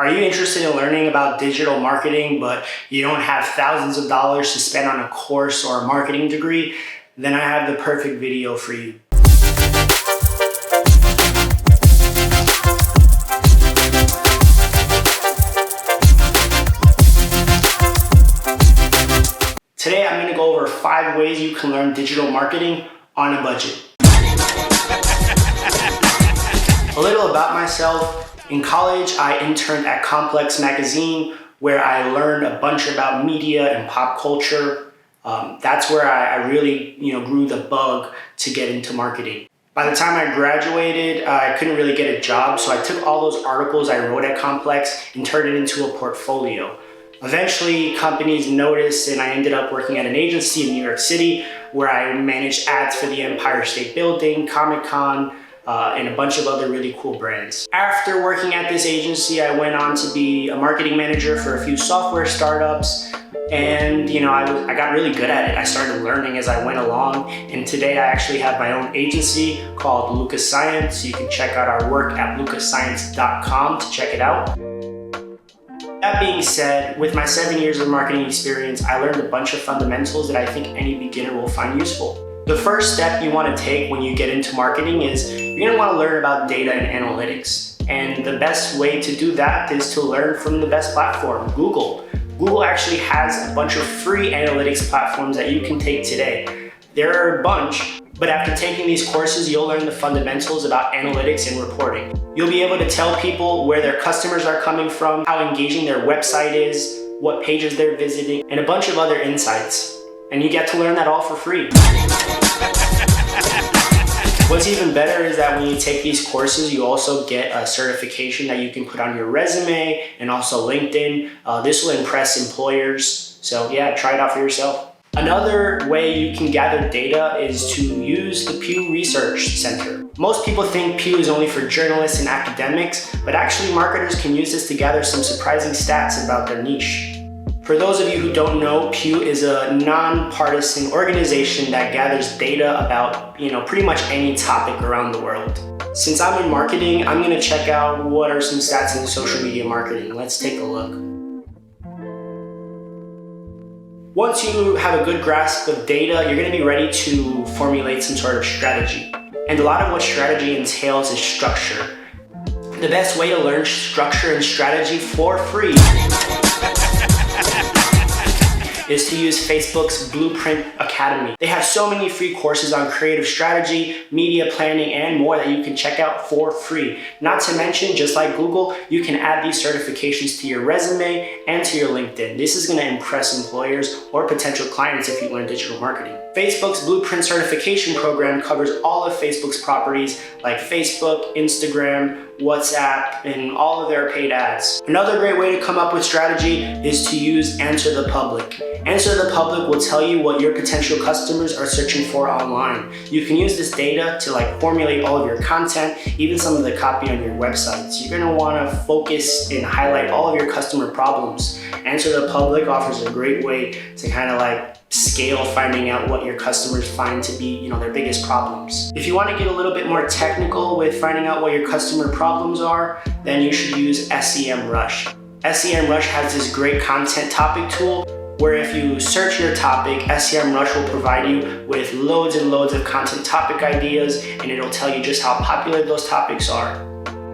Are you interested in learning about digital marketing, but you don't have thousands of dollars to spend on a course or a marketing degree? Then I have the perfect video for you. Today I'm going to go over 5 ways you can learn digital marketing on a budget. A little about myself. In college, I interned at Complex Magazine, where I learned a bunch about media and pop culture. That's where I really grew the bug to get into marketing. By the time I graduated, I couldn't really get a job, so I took all those articles I wrote at Complex and turned it into a portfolio. Eventually, companies noticed, and I ended up working at an agency in New York City, where I managed ads for the Empire State Building, Comic-Con, and a bunch of other really cool brands. After working at this agency, I went on to be a marketing manager for a few software startups, and I got really good at it. I started learning as I went along, and today I actually have my own agency called Lucas Science. You can check out our work at lucasscience.com to check it out. That being said, with my 7 years of marketing experience, I learned a bunch of fundamentals that I think any beginner will find useful. The first step you want to take when you get into marketing is you're going to want to learn about data and analytics. And the best way to do that is to learn from the best platform, Google. Google actually has a bunch of free analytics platforms that you can take today. There are a bunch, but after taking these courses, you'll learn the fundamentals about analytics and reporting. You'll be able to tell people where their customers are coming from, how engaging their website is, what pages they're visiting, and a bunch of other insights. And you get to learn that all for free. What's even better is that when you take these courses, you also get a certification that you can put on your resume and also LinkedIn. This will impress employers. So yeah, try it out for yourself. Another way you can gather data is to use the Pew Research Center. Most people think Pew is only for journalists and academics, but actually marketers can use this to gather some surprising stats about their niche. For those of you who don't know, Pew is a non-partisan organization that gathers data about pretty much any topic around the world. Since I'm in marketing, I'm going to check out what are some stats in social media marketing. Let's take a look. Once you have a good grasp of data, you're going to be ready to formulate some sort of strategy. And a lot of what strategy entails is structure. The best way to learn structure and strategy for free is to use Facebook's Blueprint Academy. They have so many free courses on creative strategy, media planning, and more that you can check out for free. Not to mention, just like Google, you can add these certifications to your resume and to your LinkedIn. This is going to impress employers or potential clients if you learn digital marketing. Facebook's Blueprint certification program covers all of Facebook's properties like Facebook, Instagram, WhatsApp, and all of their paid ads. Another great way to come up with strategy is to use Answer the Public. Answer the Public will tell you what your potential customers are searching for online. You can use this data to formulate all of your content, even some of the copy on your websites. You're going to want to focus and highlight all of your customer problems. Answer the Public offers a great way to scale finding out what your customers find to be their biggest problems. If you want to get a little bit more technical with finding out what your customer problems are, then you should use SEMrush. SEMrush has this great content topic tool where if you search your topic, SEMrush will provide you with loads and loads of content topic ideas, and it'll tell you just how popular those topics are.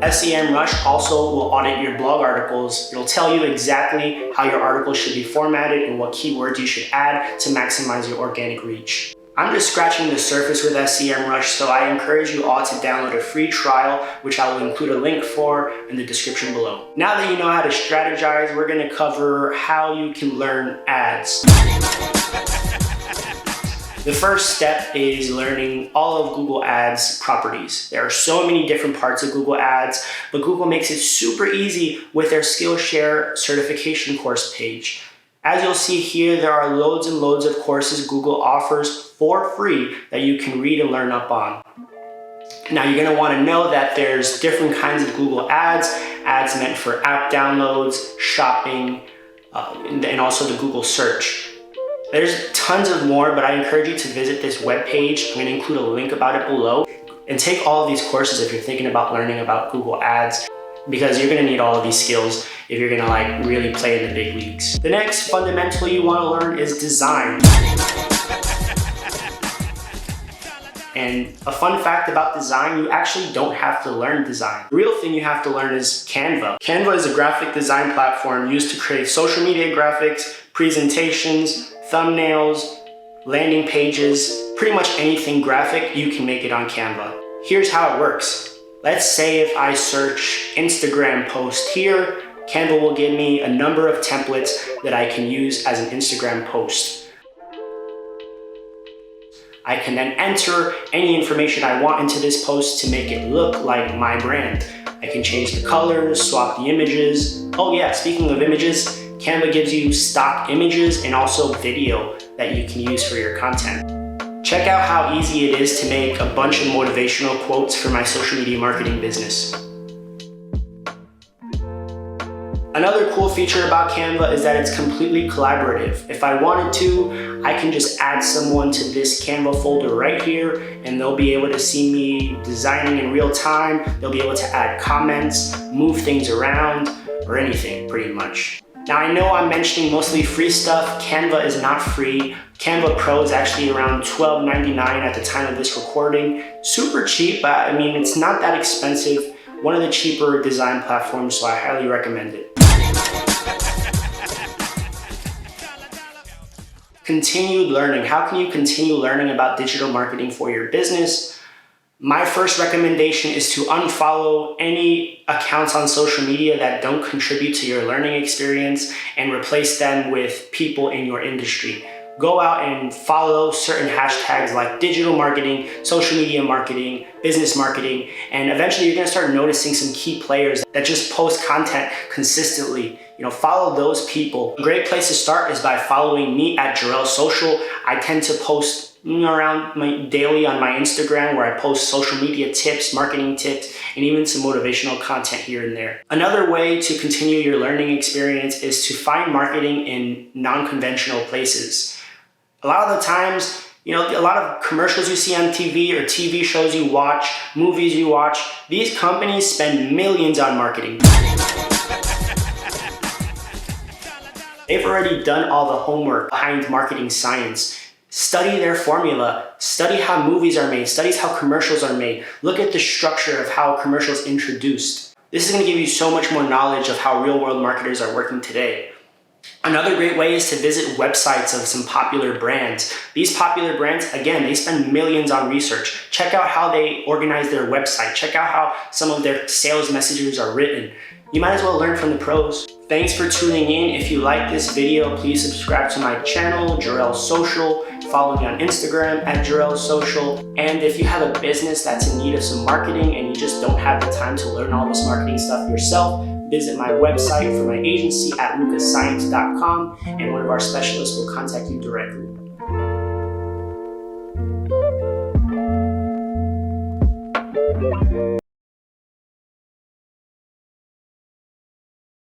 SEMrush also will audit your blog articles. It'll tell you exactly how your articles should be formatted and what keywords you should add to maximize your organic reach. I'm just scratching the surface with SEMrush, so I encourage you all to download a free trial, which I will include a link for in the description below. Now that you know how to strategize, we're going to cover how you can learn ads. The first step is learning all of Google Ads properties. There are so many different parts of Google Ads, but Google makes it super easy with their Skillshare certification course page. As you'll see here, there are loads and loads of courses Google offers for free that you can read and learn up on. Now you're going to want to know that there's different kinds of Google Ads, ads meant for app downloads, shopping, and also the Google search. There's tons of more, but I encourage you to visit this webpage. I'm going to include a link about it below and take all of these courses if you're thinking about learning about Google Ads. because you're gonna need all of these skills if you're gonna like really play in the big leagues. The next fundamental you wanna learn is design. And a fun fact about design, you actually don't have to learn design. The real thing you have to learn is Canva. Canva is a graphic design platform used to create social media graphics, presentations, thumbnails, landing pages, pretty much anything graphic, you can make it on Canva. Here's how it works. Let's say if I search Instagram post here, Canva will give me a number of templates that I can use as an Instagram post. I can then enter any information I want into this post to make it look like my brand. I can change the colors, swap the images. Oh yeah, speaking of images, Canva gives you stock images and also video that you can use for your content. Check out how easy it is to make a bunch of motivational quotes for my social media marketing business. Another cool feature about Canva is that it's completely collaborative. If I wanted to, I can just add someone to this Canva folder right here, and they'll be able to see me designing in real time. They'll be able to add comments, move things around, or anything pretty much. Now I know I'm mentioning mostly free stuff. Canva is not free. Canva Pro is actually around $12.99 at the time of this recording. Super cheap, but I mean, it's not that expensive. One of the cheaper design platforms, so I highly recommend it. Continued learning. How can you continue learning about digital marketing for your business? My first recommendation is to unfollow any accounts on social media that don't contribute to your learning experience and replace them with people in your industry. Go out and follow certain hashtags like digital marketing, social media marketing, business marketing, and eventually you're gonna start noticing some key players that just post content consistently. Follow those people. A great place to start is by following me at Jarrell Social. I tend to post around daily on my Instagram, where I post social media tips, marketing tips, and even some motivational content here and there. Another way to continue your learning experience is to find marketing in non-conventional places. A lot of the times, a lot of commercials you see on TV or TV shows you watch, movies you watch, these companies spend millions on marketing. They've already done all the homework behind marketing science. Study their formula, study how movies are made, study how commercials are made. Look at the structure of how commercials introduced. This is gonna give you so much more knowledge of how real world marketers are working today. Another great way is to visit websites of some popular brands. These popular brands, again, they spend millions on research. Check out how they organize their website. Check out how some of their sales messages are written. You might as well learn from the pros. Thanks for tuning in. If you like this video, please subscribe to my channel, Jarrell Social. Follow me on Instagram at Jarrell Social. And if you have a business that's in need of some marketing and you just don't have the time to learn all this marketing stuff yourself, visit my website for my agency at lucasscience.com, and one of our specialists will contact you directly.